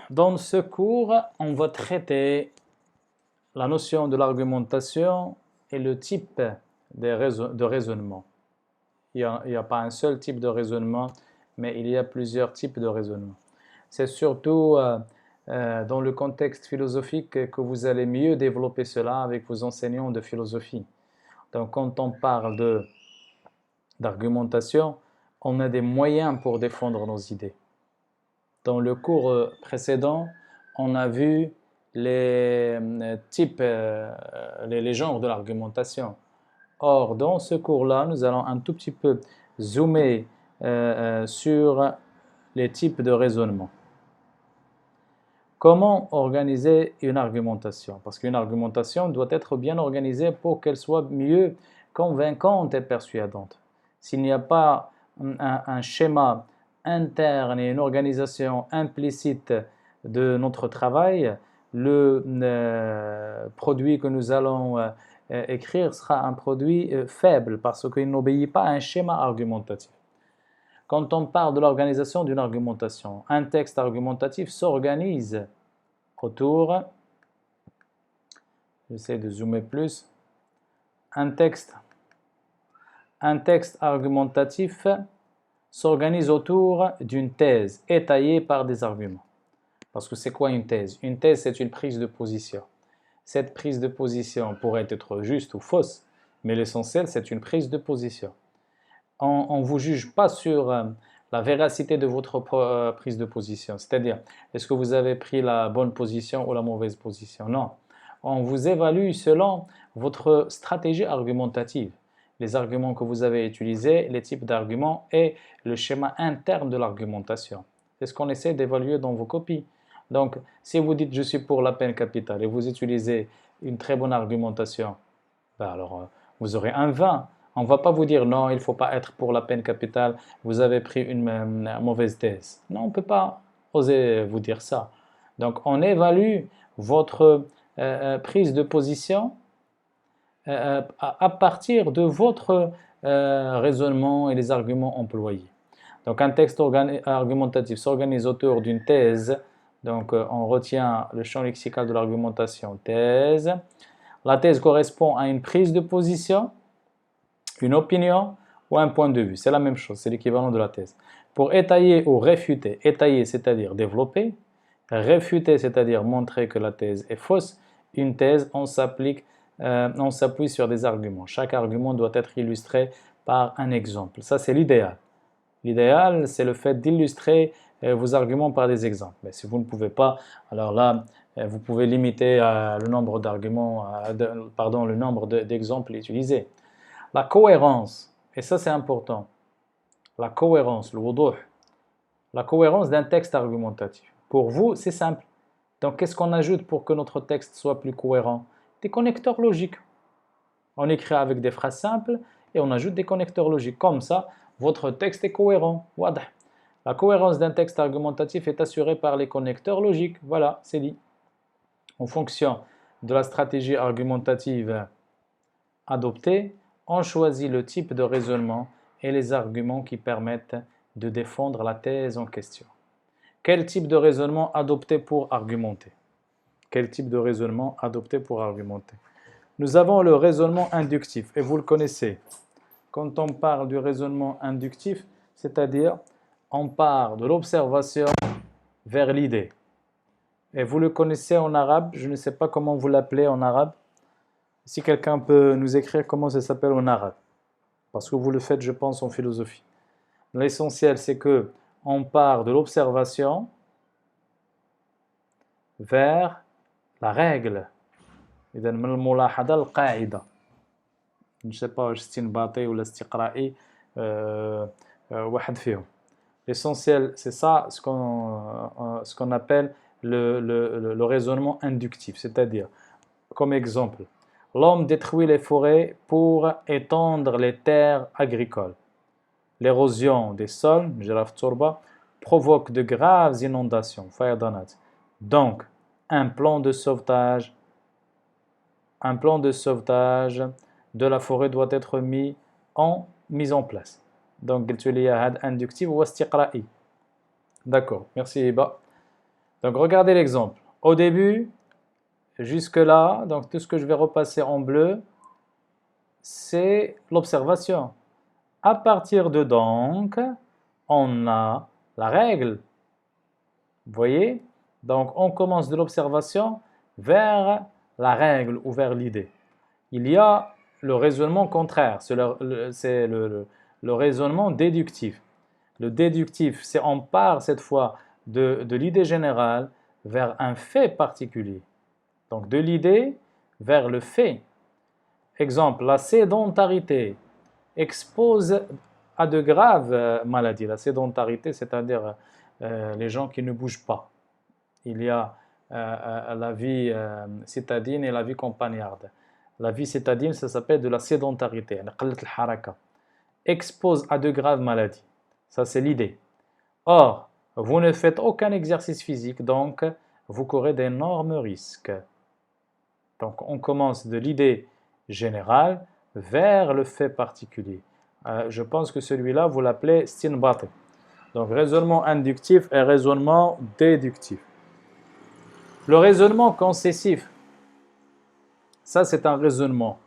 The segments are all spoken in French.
Dans ce cours, on va traiter la notion de l'argumentation et le type de raisonnement. Il n'y a pas un seul type de raisonnement, mais il y a plusieurs types de raisonnement. C'est surtout dans le contexte philosophique que vous allez mieux développer cela avec vos enseignants de philosophie. Donc quand on parle d'argumentation, on a des moyens pour défendre nos idées. Dans le cours précédent, on a vu les types, les genres de l'argumentation. Or, dans ce cours-là, nous allons un tout petit peu zoomer sur les types de raisonnement. Comment organiser une argumentation? Parce qu'une argumentation doit être bien organisée pour qu'elle soit mieux convaincante et persuadante. S'il n'y a pas un schéma interne et une organisation implicite de notre travail, le produit que nous allons écrire sera un produit faible parce qu'il n'obéit pas à un schéma argumentatif. Quand on parle de l'organisation d'une argumentation, un texte argumentatif s'organise autour, j'essaie de zoomer plus, un texte argumentatif s'organise autour d'une thèse étayée par des arguments. Parce que c'est quoi une thèse? Une thèse, c'est une prise de position. Cette prise de position pourrait être juste ou fausse, mais l'essentiel, c'est une prise de position. On ne vous juge pas sur la véracité de votre prise de position, c'est-à-dire, est-ce que vous avez pris la bonne position ou la mauvaise position? Non. On vous évalue selon votre stratégie argumentative, les arguments que vous avez utilisés, les types d'arguments et le schéma interne de l'argumentation. C'est ce qu'on essaie d'évaluer dans vos copies. Donc, si vous dites « je suis pour la peine capitale » et vous utilisez une très bonne argumentation, ben alors vous aurez un 20. On ne va pas vous dire « non, il ne faut pas être pour la peine capitale, vous avez pris une mauvaise thèse ». Non, on ne peut pas oser vous dire ça. Donc, on évalue votre prise de position à partir de votre raisonnement et les arguments employés. Donc, un texte argumentatif s'organise autour d'une thèse. Donc, on retient le champ lexical de l'argumentation, thèse. La thèse correspond à une prise de position, une opinion ou un point de vue. C'est la même chose, c'est l'équivalent de la thèse. Pour étayer ou réfuter, étayer c'est-à-dire développer, réfuter c'est-à-dire montrer que la thèse est fausse, une thèse, on s'appuie sur des arguments. Chaque argument doit être illustré par un exemple. Ça, c'est l'idéal. L'idéal, c'est le fait d'illustrer vos arguments par des exemples. Mais si vous ne pouvez pas, alors là, vous pouvez limiter le nombre d'arguments, le nombre d'exemples utilisés. La cohérence, et ça c'est important, la cohérence, le wuduh, la cohérence d'un texte argumentatif. Pour vous, c'est simple. Donc, qu'est-ce qu'on ajoute pour que notre texte soit plus cohérent? Des connecteurs logiques. On écrit avec des phrases simples et on ajoute des connecteurs logiques. Comme ça, votre texte est cohérent. Wadah. La cohérence d'un texte argumentatif est assurée par les connecteurs logiques. Voilà, c'est dit. En fonction de la stratégie argumentative adoptée, on choisit le type de raisonnement et les arguments qui permettent de défendre la thèse en question. Quel type de raisonnement adopter pour argumenter? Quel type de raisonnement adopter pour argumenter? Nous avons le raisonnement inductif, et vous le connaissez. Quand on parle du raisonnement inductif, c'est-à-dire on part de l'observation vers l'idée. Et vous le connaissez en arabe, je ne sais pas comment vous l'appelez en arabe. Si quelqu'un peut nous écrire comment ça s'appelle en arabe, parce que vous le faites, je pense, en philosophie. L'essentiel, c'est que on part de l'observation vers la règle. إذا من الملاحظة القاعدة. Je ne sais pas استنباطي ولا استقرائي واحد فيهم. L'essentiel, c'est ça, ce qu'on appelle le raisonnement inductif, c'est-à-dire, comme exemple, l'homme détruit les forêts pour étendre les terres agricoles. L'érosion des sols, provoque de graves inondations. Donc, un plan de sauvetage de la forêt doit être mis en place. Donc, قلت لي هذا inductif ou istiqra'i. D'accord, merci Iba. Donc regardez l'exemple. Au début, jusque-là, donc tout ce que je vais repasser en bleu, c'est l'observation. À partir de donc, on a la règle. Vous voyez? Donc on commence de l'observation vers la règle ou vers l'idée. Il y a le raisonnement contraire, c'est le raisonnement déductif. Le déductif, c'est on part cette fois de l'idée générale vers un fait particulier. Donc de l'idée vers le fait. Exemple, la sédentarité expose à de graves maladies. La sédentarité, c'est-à-dire les gens qui ne bougent pas. Il y a la vie citadine et la vie campagnarde. La vie citadine, ça s'appelle de la sédentarité, expose à de graves maladies. Ça, c'est l'idée. Or, vous ne faites aucun exercice physique, donc vous courez d'énormes risques. Donc, on commence de l'idée générale vers le fait particulier. Je pense que celui-là, vous l'appelez stinbat. Donc, raisonnement inductif et raisonnement déductif. Le raisonnement concessif, ça, c'est un raisonnement.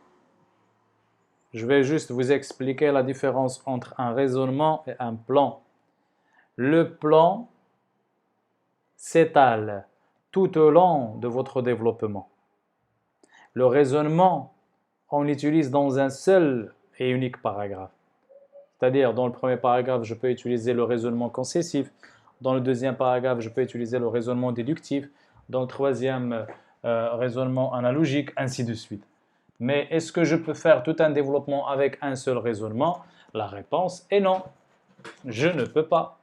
Je vais juste vous expliquer la différence entre un raisonnement et un plan. Le plan s'étale tout au long de votre développement. Le raisonnement, on l'utilise dans un seul et unique paragraphe. C'est-à-dire, dans le premier paragraphe, je peux utiliser le raisonnement concessif. Dans le deuxième paragraphe, je peux utiliser le raisonnement déductif. Dans le troisième, raisonnement analogique, ainsi de suite. Mais est-ce que je peux faire tout un développement avec un seul raisonnement? La réponse est non. Je ne peux pas.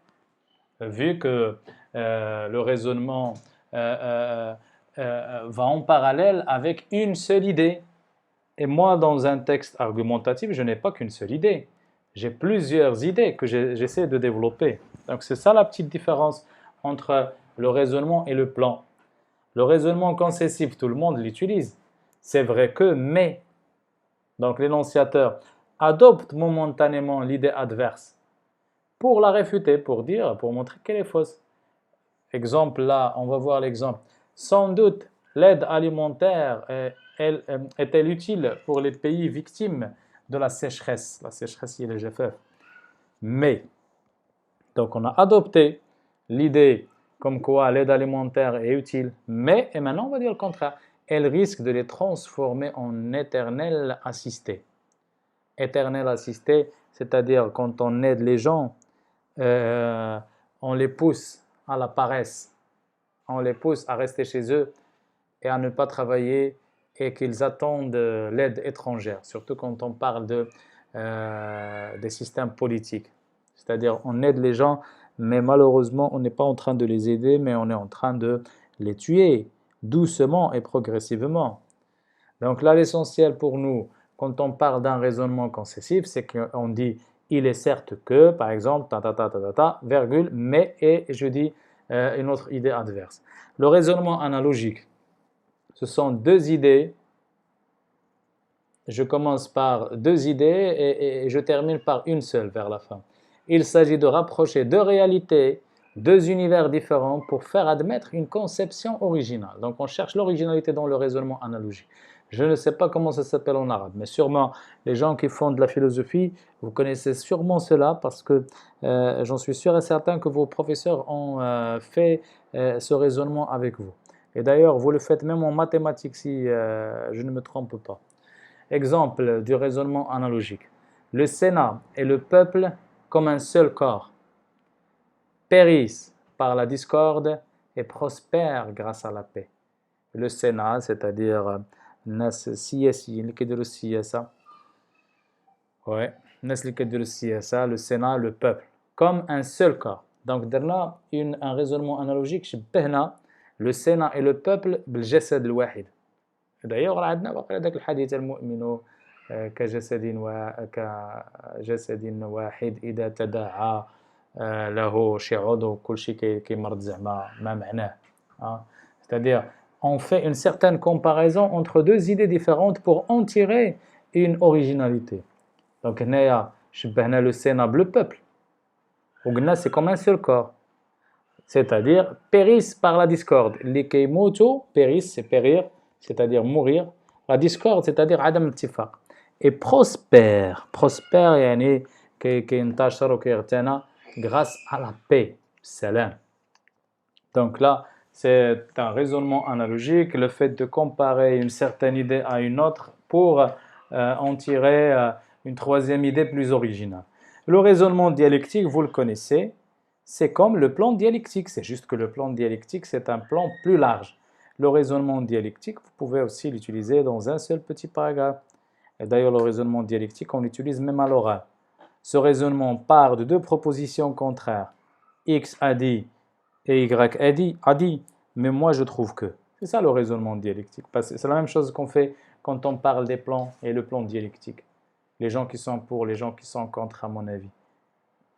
Vu que le raisonnement va en parallèle avec une seule idée. Et moi, dans un texte argumentatif, je n'ai pas qu'une seule idée. J'ai plusieurs idées que j'essaie de développer. Donc c'est ça la petite différence entre le raisonnement et le plan. Le raisonnement concessif, tout le monde l'utilise. C'est vrai que, mais, donc l'énonciateur adopte momentanément l'idée adverse pour la réfuter, pour montrer qu'elle est fausse. Exemple là, on va voir l'exemple. Sans doute, l'aide alimentaire est-elle utile pour les pays victimes de la sécheresse? La sécheresse, il est GFF. Mais, donc on a adopté l'idée comme quoi l'aide alimentaire est utile, mais, et maintenant on va dire le contraire, elle risque de les transformer en éternel assisté. Éternel assisté, c'est-à-dire quand on aide les gens, on les pousse à la paresse, on les pousse à rester chez eux et à ne pas travailler et qu'ils attendent l'aide étrangère, surtout quand on parle des systèmes politiques. C'est-à-dire on aide les gens, mais malheureusement on n'est pas en train de les aider, mais on est en train de les tuer doucement et progressivement. Donc là l'essentiel pour nous, quand on parle d'un raisonnement concessif, c'est qu'on dit il est certes que, par exemple, virgule, mais, et je dis une autre idée adverse. Le raisonnement analogique, ce sont deux idées. Je commence par deux idées et je termine par une seule vers la fin. Il s'agit de rapprocher deux réalités, deux univers différents pour faire admettre une conception originale. Donc on cherche l'originalité dans le raisonnement analogique. Je ne sais pas comment ça s'appelle en arabe, mais sûrement les gens qui font de la philosophie, vous connaissez sûrement cela parce que j'en suis sûr et certain que vos professeurs ont fait ce raisonnement avec vous. Et d'ailleurs, vous le faites même en mathématiques si je ne me trompe pas. Exemple du raisonnement analogique. Le Sénat et le peuple comme un seul corps périssent par la discorde et prospèrent grâce à la paix. Le Sénat, c'est-à-dire الناس السياسيين اللي كيديروا السياسة الناس اللي كيديروا السياسة le Sénat, le peuple comme un seul corps. Donc درنا un raisonnement analogique شبهنا le Sénat et le peuple بالجسد الواحد. D'ailleurs عندنا واقع هذاك الحديث المؤمن كجسد واحد إذا تداعى له شي عضو كل شيء كيمرض زعما ما معناه. C'est-à-dire on fait une certaine comparaison entre deux idées différentes pour en tirer une originalité. Donc هنايا شبهنا le Sénat le peuple وقلنا c'est comme un seul corps. c'est-à-dire périssent par la discorde. Les keimoto, périssent, c'est périr, c'est-à-dire mourir. La discorde, c'est-à-dire adam ittifaq. Et prospère يعني كينتشر وكيغتنى grâce à la paix, salam. Donc là, c'est un raisonnement analogique, le fait de comparer une certaine idée à une autre pour en tirer une troisième idée plus originale. Le raisonnement dialectique, vous le connaissez, c'est comme le plan dialectique, c'est juste que le plan dialectique, c'est un plan plus large. Le raisonnement dialectique, vous pouvez aussi l'utiliser dans un seul petit paragraphe. Et d'ailleurs, le raisonnement dialectique, on l'utilise même à l'oral. Ce raisonnement part de deux propositions contraires. X a dit et Y a dit, mais moi je trouve que. C'est ça le raisonnement dialectique. C'est la même chose qu'on fait quand on parle des plans et le plan dialectique. Les gens qui sont pour, les gens qui sont contre, à mon avis.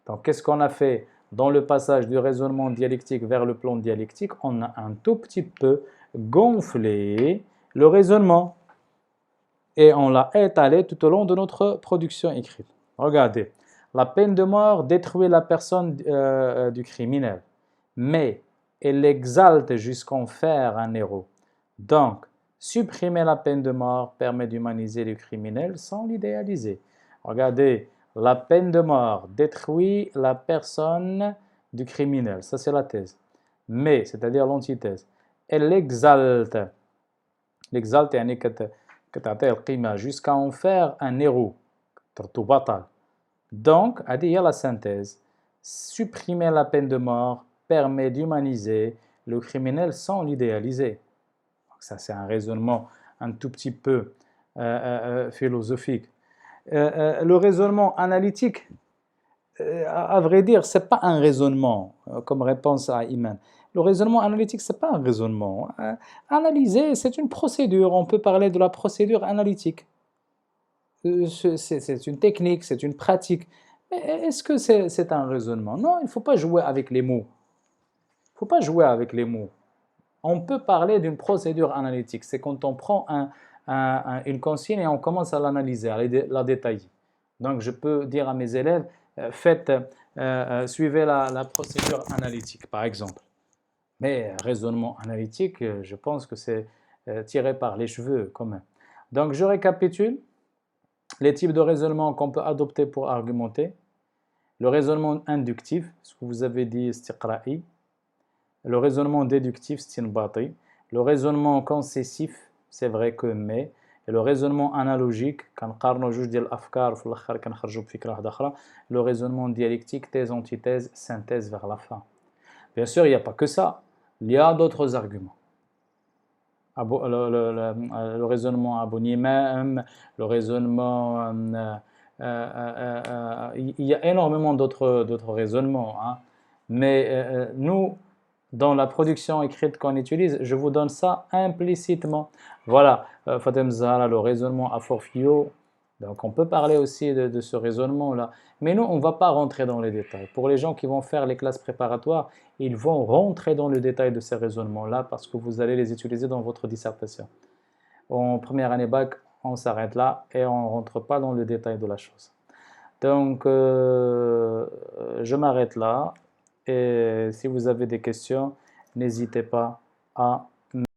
Donc, qu'est-ce qu'on a fait dans le passage du raisonnement dialectique vers le plan dialectique? On a un tout petit peu gonflé le raisonnement et on l'a étalé tout au long de notre production écrite. Regardez, la peine de mort détruit la personne du criminel, mais elle l'exalte jusqu'en faire un héros. Donc, supprimer la peine de mort permet d'humaniser le criminel sans l'idéaliser. Regardez, la peine de mort détruit la personne du criminel. Ça, c'est la thèse. Mais, c'est-à-dire l'antithèse, elle l'exalte. L'exalte, jusqu'à en faire un héros. Donc, il y a la synthèse. Supprimer la peine de mort permet d'humaniser le criminel sans l'idéaliser. Ça, c'est un raisonnement un tout petit peu philosophique. Le raisonnement analytique, à vrai dire, ce n'est pas un raisonnement, comme réponse à Iman. Le raisonnement analytique, ce n'est pas un raisonnement. Analyser, c'est une procédure. On peut parler de la procédure analytique. C'est une technique, c'est une pratique. Mais est-ce que c'est un raisonnement? Non, il ne faut pas jouer avec les mots. Il ne faut pas jouer avec les mots. On peut parler d'une procédure analytique. C'est quand on prend une consigne et on commence à l'analyser, à la détailler. Donc, je peux dire à mes élèves, suivez la procédure analytique, par exemple. Mais raisonnement analytique, je pense que c'est tiré par les cheveux quand même. Donc, je récapitule les types de raisonnement qu'on peut adopter pour argumenter. Le raisonnement inductif, ce que vous avez dit, istiqra'i. Le raisonnement déductif, istinbati. Le raisonnement concessif, c'est vrai que mais. Et le raisonnement analogique, le raisonnement dialectique, thèse, antithèse, synthèse vers la fin. Bien sûr, il n'y a pas que ça. Il y a d'autres arguments. Le raisonnement aboniment, le raisonnement... il y a énormément d'autres raisonnements. Hein. Mais nous, dans la production écrite qu'on utilise, je vous donne ça implicitement. Voilà, Fatem Zahra, le raisonnement à forfio. Donc on peut parler aussi de ce raisonnement-là. Mais nous, on ne va pas rentrer dans les détails. Pour les gens qui vont faire les classes préparatoires, ils vont rentrer dans le détail de ces raisonnements-là parce que vous allez les utiliser dans votre dissertation. En première année bac, on s'arrête là et on ne rentre pas dans le détail de la chose. Donc, je m'arrête là. Et si vous avez des questions, n'hésitez pas à